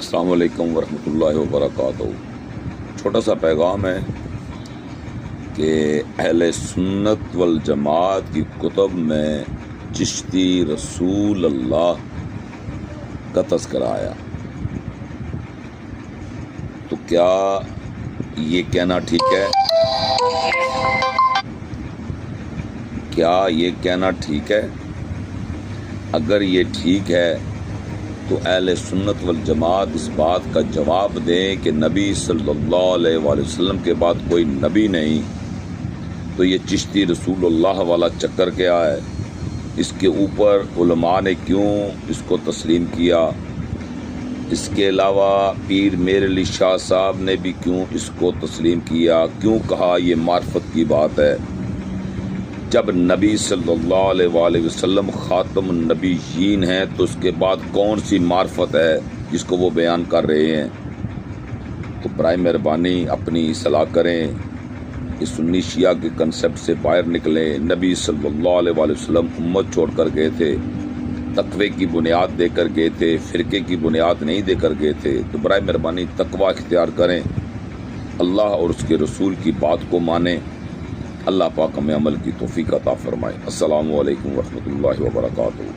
السلام علیکم ورحمۃ اللہ وبرکاتہ۔ چھوٹا سا پیغام ہے کہ اہل سنت والجماعت کی کتب میں چشتی رسول اللہ کا تذکرہ آیا، تو کیا یہ کہنا ٹھیک ہے؟ کیا یہ کہنا ٹھیک ہے؟ اگر یہ ٹھیک ہے تو اہل سنت والجماعت اس بات کا جواب دیں کہ نبی صلی اللہ علیہ وآلہ وسلم کے بعد کوئی نبی نہیں، تو یہ چشتی رسول اللہ والا چکر کیا ہے؟ اس کے اوپر علماء نے کیوں اس کو تسلیم کیا؟ اس کے علاوہ پیر میر علی شاہ صاحب نے بھی کیوں اس کو تسلیم کیا؟ کیوں کہا یہ معرفت کی بات ہے؟ جب نبی صلی اللہ علیہ وآلہ وسلم خاتم النبیین ہیں تو اس کے بعد کون سی معرفت ہے جس کو وہ بیان کر رہے ہیں؟ تو برائے مہربانی اپنی اصلاح کریں، اس سنی شیعہ کے کنسپٹ سے باہر نکلیں۔ نبی صلی اللہ علیہ وآلہ وسلم امت چھوڑ کر گئے تھے، تقوی کی بنیاد دے کر گئے تھے، فرقے کی بنیاد نہیں دے کر گئے تھے۔ تو برائے مہربانی تقوی اختیار کریں، اللہ اور اس کے رسول کی بات کو مانیں۔ اللہ پاک ہمیں عمل کی توفیق عطا فرمائے۔ السلام علیکم ورحمۃ اللہ وبرکاتہ۔